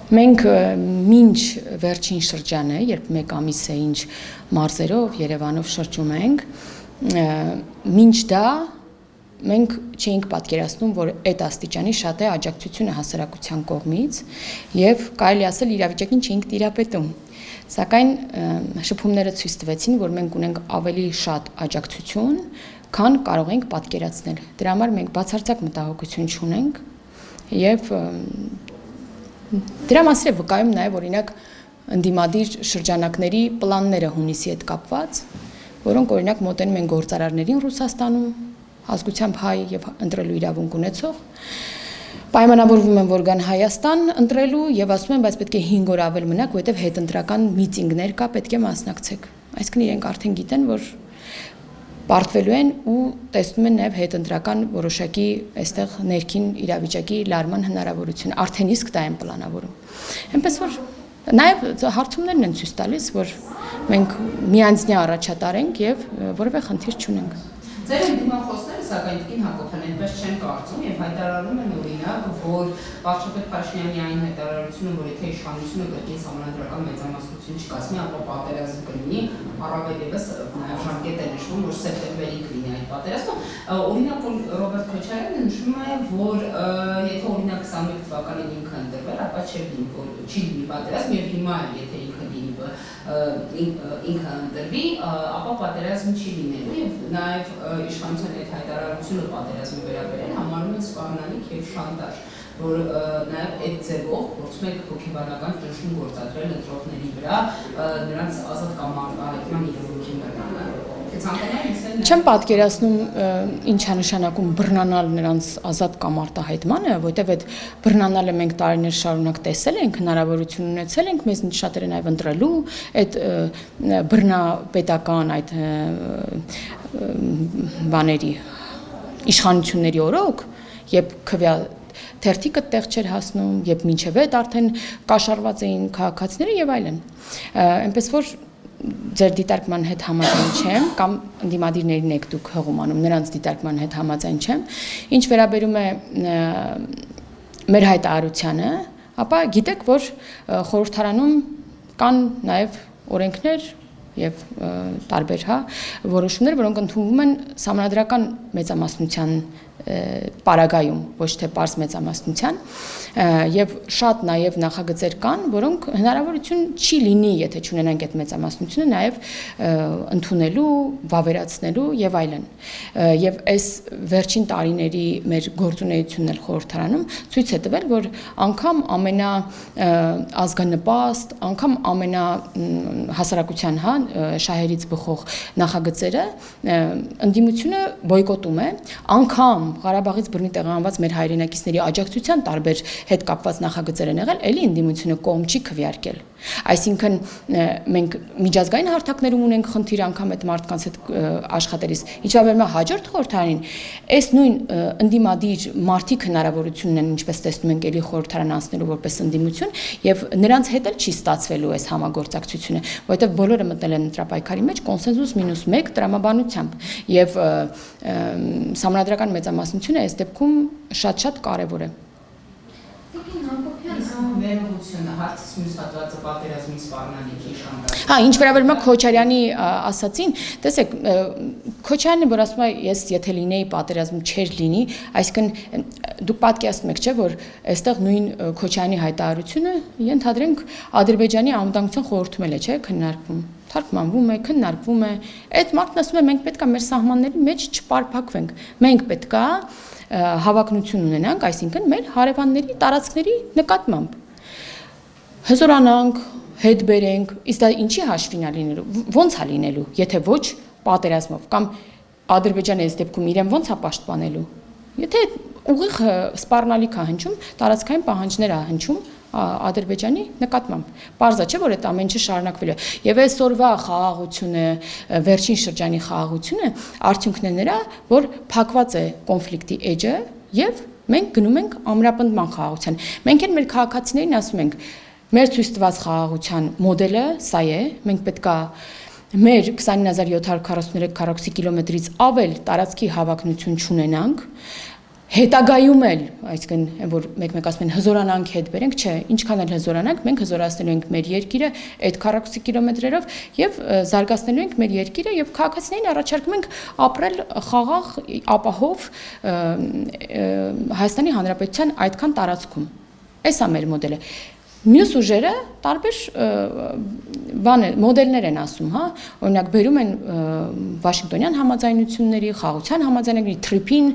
Մենք մինչ վերջին շրջանը, երբ մեկ ամիս է ինչ մարզերով, Երևանով շրջում ենք, մինչ դա մենք չէինք պատկերացնում, որ այդ աստիճանի շատ է աջակցությունը հասարակության կողմից եւ կարելի ասել իրավիճակին չէինք տիրապետում։ Սակայն շփումները ցույց տվեցին, որ մենք ունենք ավելի շատ աջակցություն, քան կարող ենք պատկերացնել։ Դրա համար մենք բացարձակ մտահոգություն չունենք եւ դրա մասին է վկայում նաև օրինակ ընդդիմադիր շրջանակների պլանները հունիսի հետ կապված, որոնք օրինակ մոտենում են գործարարներին Ռուսաստանում, ազգությամբ հայ եւ ընտրելու իրավունք ունեցող, պայմանավորվում են, որ գան Հայաստան ընտրելու եւ ասում են, բայց պետք է 5 օր ավել մնաք, որովհետեւ հետընտրական միտինգներ կա, պետք է մասնակցեք։ Այսինքն իրենք արդեն գիտեն, որ պարտվելու են ու տեսնում են նաև հետընտրական որոշակի այստեղ ներքին իրավիճակի լարման հնարավորություն, արդեն իսկ դա են պլանավորում։ Այնպես որ նաև հարցումներն են ցույց տալիս, որ մենք միանձնյա առաջատար ենք եւ որևէ խնդիր չունենք։ Ձեր ընդդիմախոսները սակայն Տիկին Հակոբյան այնպես չեն կարծում եւ հայտարարում են օրինակ, որ Վարչապետ Փաշինյանի այն հայտարարությունը, որ եթե իշխանությունը կրկին համանդրական մեծամասնություն չկազմի, ապա պատերազմ կլինի, առավել ևս նաեւ ժամկետ է նշվում, որ սեպտեմբերին կլինի այդ պատերազմը։ Օրինակ Ռոբերտ Քոչարյանը նշում է, որ եթե օրինակ 21 թվականին ինքը ընտրվել, ապա չի լինի պատերազմ եւ հիմա եթե ինքը ինքը ընտրվի, ապա պատերազմ չի լինելու եւ նաեւ իշխանության այդ հայտարարությունը պատերազմի վերաբերել համարում են սպառնալիք եւ շանտաժ, որ նաեւ այդ ձևով փորձում եք հոգեբանական ճնշում գործադրել ընտրողների վրա, նրանց ազատ կամարտահայտման իրավունքին բռնանալ։ Չեմ պատկերացնում ինչ է նշանակում բռնանալ նրանց ազատ կամարտահայտմանը, որտեղ այդ բռնանալը մենք տարիներ շարունակ տեսել ենք, հնարավորություն ունեցել ենք, մեզ շատերը նաև ընտրելու այդ բռնապետական այդ բաների իշխանությունների օրոք, երբ քվյա թերթիկը տեղ չէր հասնում, երբ մինչև այդ արդեն կաշառված էին քաղաքացիները եւ այլն։ Այնպես որ ձեր դիտարկման հետ համաձայն չեմ, կամ ընդդիմադիրներին եք դուք հղում անում, նրանց դիտարկման հետ համաձայն չեմ, ինչ վերաբերում է մեր հայտարարությանը, ապա գիտեք, որ խորհրդարանում կան նաև օրենքներ եւ տարբեր որոշումներ, որոնք ընդունվում են սահմանադրական մեծամասնության պարագայում, ոչ թե պարզ մեծամասնության, եւ շատ նաեւ նախագծեր կան, որոնք հնարավորություն չի լինի, եթե չունենանք այդ մեծամասնությունը, նաեւ ընդունելու, վավերացնելու եւ այլն։ Եվ այս վերջին տարիների մեր գործունեությունն էլ խորհրդարանում ցույց է տվել, որ անգամ ամենա ազգանպաստ, անգամ ամենա հասարակության շահերից բխող նախագծերը ընդդիմությունը բոյկոտում է, անգամ Ղարաբաղից բռնի տեղահանված մեր հայրենակիցների աջակցության տարբեր հետ կապված նախագծեր են եղել, էլի ընդդիմությունը կողմ չի քվեարկել։ Այսինքն մենք միջազգային հարթակներում ունենք խնդիր անգամ այդ մարդկանց հետ աշխատելիս։ Ինչ վերաբերում է հաջորդ խորհրդարանին, այս նույն ընդդիմադիր մարդիկ հնարավորություն ունեն, ինչպես տեսնում ենք, էլի խորհրդարան անցնելու որպես ընդդիմություն, եւ նրանց հետ էլ չի ստացվելու այս համագործակցությունը, որովհետեւ բոլորը մտնել են ընտրապայքարի մեջ կոնսենսուս -1 տրամաբանությամբ եւ սահմանադրական մեծամասնությունը այս դեպքում շատ կարեւոր է։ Վերողությունը հարցից մյուս հատվածը պատերազմի սպառնալիքի շանտաժ։ Ինչ վերաբերում է Քոչարյանի ասացին, տեսեք, Քոչարյանը որ ասում է, ես եթե լինեի պատերազմ չէր լինի, այսինքն դուք պատկերացնում եք, չէ՞, որ այստեղ նույն Քոչարյանի հայտարարությունը ենթադրենք Ադրբեջանի անվտանգության խորհրդում էլ է, չէ՞, քննարկվում, թարգմանվում է, քննարկվում է։ Այդ մարդն ասում է, մենք պետք է մեր սահմանների մեջ չպարփակվենք։ Մենք պետք է հավակնություն ունենանք, այսինքն մեր հարևանների տարածքների նկատմամբ հզորանանք, հետ բերենք, իսկ դա ինչի հաշվին է լինելու, ո՞նց է լինելու, եթե ոչ պատերազմով, կամ Ադրբեջանը այս դեպքում իրեն ո՞նց է պաշտպանելու, եթե ուղիղ սպառնալիք է հնչում, տարածքային պահանջներ է հնչում Ադրբեջանի նկատմամբ։ Պարզ է, չէ՞, որ այդ ամեն ինչը շարունակվելու է։ Եվ այսօրվա խաղաղությունը, վերջին շրջանի խաղաղությունը արդյունքն է նրա, որ փակված է կոնֆլիկտի էջը եւ մենք գնում ենք ամրապնդման խաղաղության։ Մենք էլ մեր քաղաքացիներին ասում ենք, մեր ցույց տված խաղաղության մոդելը սա է, մենք պետք է մեր 29743 քառակուսի կիլոմետրից ավել տարածքի հավակնություն չունենանք, հետագայում էլ, այսինքն, որ մեկ-մեկ ասում են հզորանանք հետ բերենք, չէ, ինչքան էլ հզորանանք, մենք հզորացնելու ենք մեր երկիրը այդ քառակուսի կիլոմետրերով եւ զարգացնելու ենք մեր երկիրը եւ քաղաքացիներին առաջարկում ենք ապրել խաղաղ, ապահով Հայաստանի Հանրապետության այդքան տարածքում։ Այս է մեր մոդելը։ Մյուս ուժերը տարբեր մոդելներ են ասում, հա, օրինակ բերում են Վաշինգտոնյան համաձայնությունների, խաղաղության համաձայնագրի, TRIP-ին,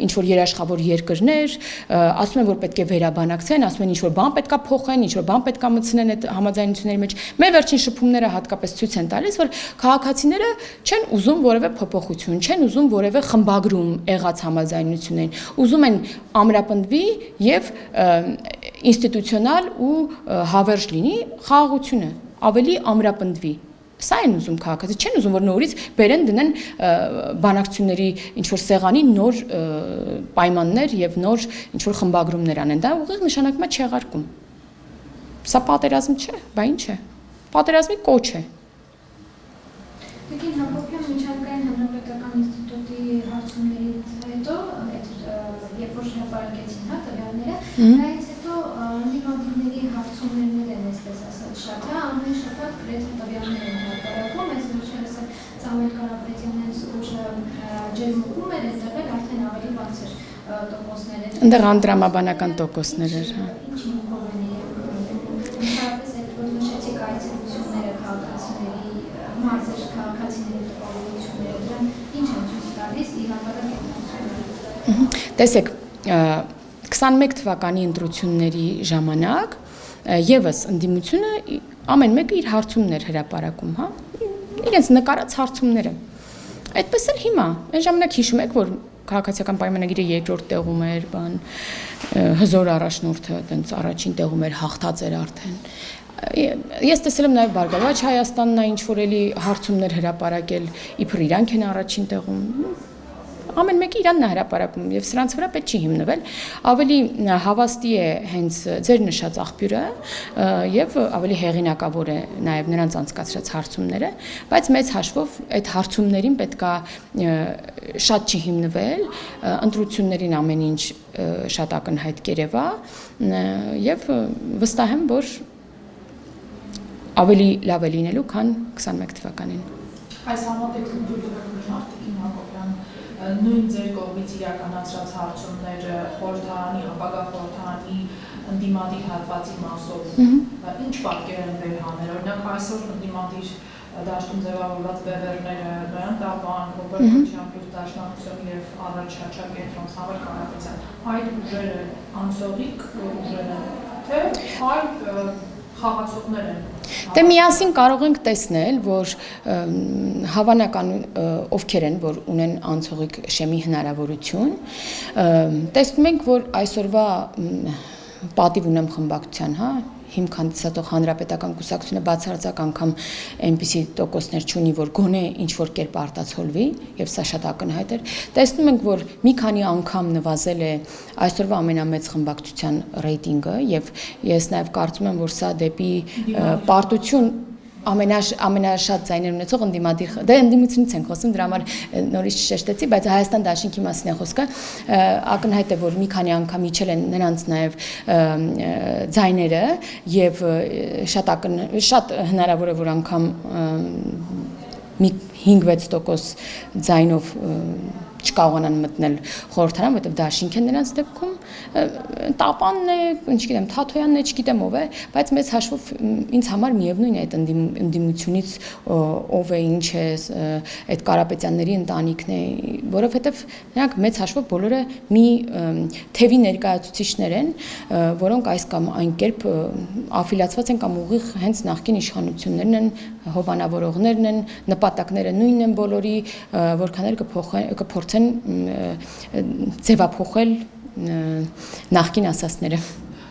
ինչ որ երաշխավոր երկրներ, ասում են որ պետք է վերաբանակցեն, ասում են ինչ որ բան պետքա փոխեն, ինչ որ բան պետքա մտցնեն այդ համաձայնությունների մեջ։ Մեր վերջին շփումները հատկապես ցույց են տալիս, որ քաղաքացիները չեն ուզում որևէ փոփոխություն, չեն ուզում որևէ խմբագրում եղած համաձայնություններին, ուզում են ամրապնդվի եւ ինստիտուցիոնալ ու հավերժ լինի խաղաղությունը, ավելի ամրապնդվի։ Սա են ուզում քաղաքացիները, չեն ուզում որ նորից բերեն դնեն բանակցությունների ինչ որ սեղանի նոր պայմաններ եւ նոր ինչ որ խմբագրումներ անեն։ Դա ուղիղ նշանակում է չեղարկում։ Սա պատերազմ չէ, բա ինչ է։ Պատերազմի կոչ է։ Տիկին Հակոբյան միջանկային հանրապետական ինստիտուտի հարցումներից հետո, երբ որ հրապարակեցին տվյալները, նայից հետո նիմադիվների հարցումներն են այսպես ասած շատ, ամեն շաբաթ գրեթե տվյալներ են հրապարակում, այս վերջերս Սամվել Կարապետյանն ուժը ջերմուկում էր, այնտեղ էլ արդեն ավելի բարձր տոկոսներ էր։ Այնտեղ անդրամաբանական տոկոսներ էր, հա։ Ինչ ինքովին է, ընդհանրապես այդ որ նշեցիք այցելությունները քաղաքացիների, մարզեր քաղաքացիների տպավորությունները, դրան ինչ են ցույց տալիս իրականական գիտությունը։ Տեսեք, 21 թվականի ընտրությունների ժամանակ եւս ընդդիմությունը ամեն մեկը իր հարցումներ հրապարակում, հա, իրենց նկարած հարցումները։ Այդպես էլ հիմա, այն ժամանակ հիշում եք, որ քաղաքացիական պայմանագիրը երկրորդ տեղում էր, բան հզոր առաջնորդը այտենց առաջին տեղում էր, հաղթած էր արդեն։ Ես տեսել եմ նաև Բարգավաճ Հայաստանն է ինչ որ էլի հարցումներ հրապարակել, իբր իրանք են առաջին տեղում։ Ամեն մեկը իրանն է հրապարակում եւ սրանց վրա պետք չի հիմնվել, ավելի հավաստի է հենց ձեր նշած աղբյուրը եւ ավելի հեղինակավոր է նաեւ նրանց անցկացրած հարցումները, բայց մեծ հաշվով այդ հարցումներին պետքա շատ չի հիմնվել, ընտրություններին ամեն ինչ շատ ակնհայտ կերևա եւ վստահ եմ, որ ավելի լավ է լինելու, քան 21 թվականին։ Այս համատեքստում Տիկին Հակոբյան նույն ձեր կողմից իրականացրած հարցումները խորհրդարանի, ապագա խորհրդարանի ընդդիմադիր հատվածի մասով ինչ պատկեր են վերհանել, օրինակ այսօր ընդդիմադիր դաշտում ձևավորված բևեռները, նրան տապան, Ռոբերտ Պլյուս Դաշնակցություն եւ առաջ հաճակենտրոն Սամվել Կարապետյան, այդ ուժերը անցողիկ ուժեր են, թե այլ խաղացողներ են։ Դե միասին կարող ենք տեսնել, որ հավանական ովքեր են, որ ունեն անցողիկ շեմի հնարավորություն, տեսնում ենք, որ այսօրվա պատիվ ունեմ խմբակցության, հա, հիմք հանդիսատող հանրապետական կուսակցությունը բացարձակ անգամ այնպիսի տոկոսներ չունի, որ գոնե ինչ-որ կերպ արտացոլվի, եւ սա շատ ակնհայտ էր։ Տեսնում ենք, որ մի քանի անգամ նվազել է այսօրվա ամենամեծ խմբակցության ռեյտինգը, եւ ես նաեւ կարծում եմ, որ սա դեպի պարտություն ամենաշատ ձայներ ունեցող ընդդիմադիր, դե ընդդիմությունից ենք խոսում, դրա համար նորից շեշտեցի, բայց Հայաստան դաշինքի մասին է խոսքը, ակնհայտ է, որ մի քանի անգամ իջել են նրանց նաև ձայները եւ շատ հնարավոր է, որ անգամ մի 5-6% ձայնով չկարողանան մտնել խորհրդարան, որտեղ դաշինք են նրանց դեպքում, տապանն է, չգիտեմ, Թաթոյանն է, չգիտեմ ով է, բայց մեծ հաշվով ինձ համար միևնույն է այդ ընդդիմությունից ով է, ինչ է, այդ Կարապետյանների ընտանիքն է, որովհետև նրանք մեծ հաշվով բոլորը մի թևի ներկայացուցիչներ են, որոնք այս կամ այն կերպ աֆիլիացված են կամ ուղիղ հենց նախկին իշխանություններն են, հովանավորողներն են, նպատակները նույնն են բոլորի, որքան էլ կփորձեն ձևափոխել նախկին ասածները։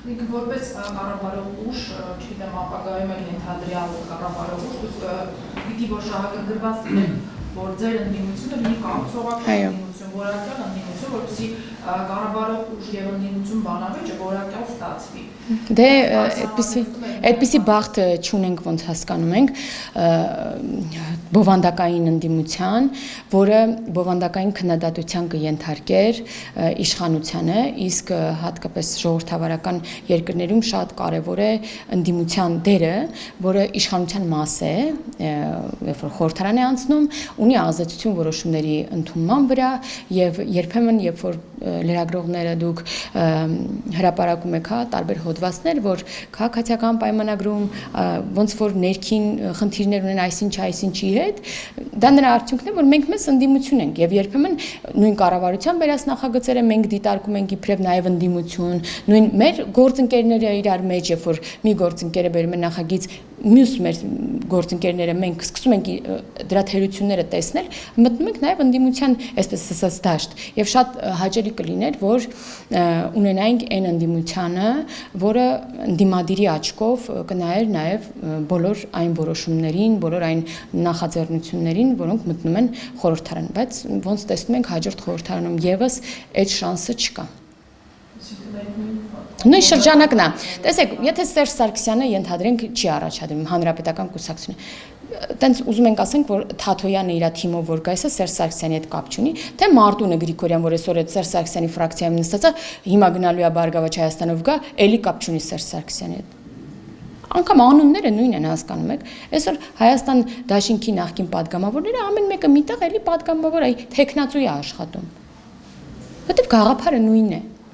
Որպես կառավարող ուժ, չգիտեմ, ապագայում էլ ենթադրյալ կառավարող ուժ, պիտի որ շահագրգռված լինեն, որ ձեր ընդդիմությունը լինի կառուցողական ընդդիմություն, որակյալ ընդդիմություն, որպեսզի կառավարող ուժ եւ ընդդիմություն բանավեճը որակյալ ստացվի։ Դե այդպիսի բախտ չունենք, ոնց հասկանում ենք, բովանդակային ընդդիմության, որը բովանդակային քննադատության կենթարկեր իշխանությանը, իսկ հատկապես ժողովրդավարական երկրներում շատ կարևոր է ընդդիմության դերը, որը իշխանության մաս է, երբ որ խորհրդարան է անցնում, ունի ազդեցություն որոշումների ընդունման վրա եւ երբեմն երբ որ լրագրողները դուք հրապարակում եք տարբեր հոդվածներ, որ քաղաքացիական պայմանագրում ոնց որ ներքին խնդիրներ ունեն այսինչի հետ, դա նրա արդյունքն է, որ մենք մեզ ընդդիմություն ենք եւ երբեմն նույն կառավարության վերած նախագծերը մենք դիտարկում ենք իբրև նաեւ ընդդիմություն, նույն մեր գործընկերները իրար մեջ, երբ որ մի գործընկերը բերում է նախագիծ, մյուս մեր գործընկերները մենք սկսում ենք դրա թերությունները տեսնել, մտնում ենք նաեւ ընդդիմության, այսպես ասած, դաշտ եւ շատ հաճելի կլիներ, որ ունենայինք այն ընդդիմությանը, որը ընդդիմադիրի աչքով կնայեր նաեւ բոլոր այն որոշումներին, բոլոր այն նախաձեռնություններին, որոնք մտնում են խորհրդարան, բայց ոնց տեսնում ենք հաջորդ խորհրդարանում եւս այդ շանսը չկա։ Նույն շրջանակն է։ Տեսեք, եթե Սերժ Սարգսյանը ենթադրենք չի առաջադրում հանրապետական կուսակցությունը, տենց ուզում ենք ասենք, որ Թաթոյանը իր թիմով որ գայսը Սերժ Սարգսյանի հետ կապ չունի, թե Մարտունը Գրիգորյան, որ այսօր այդ Սերժ Սարգսյանի ֆրակցիայում նստած է, հիմա գնալու է Բարգավաճ Հայաստանով գա, էլի կապ չունի Սերժ Սարգսյանի հետ։ Անկամ անունները նույնն են, հասկանում եք։ Այսօր Հայաստան դաշինքի նախկին падգամավորները ամեն մեկը միտեղ էլի падգամավոր է, տեխնացու է աշխատում։ Որտեվ գաղափարը նույնն է։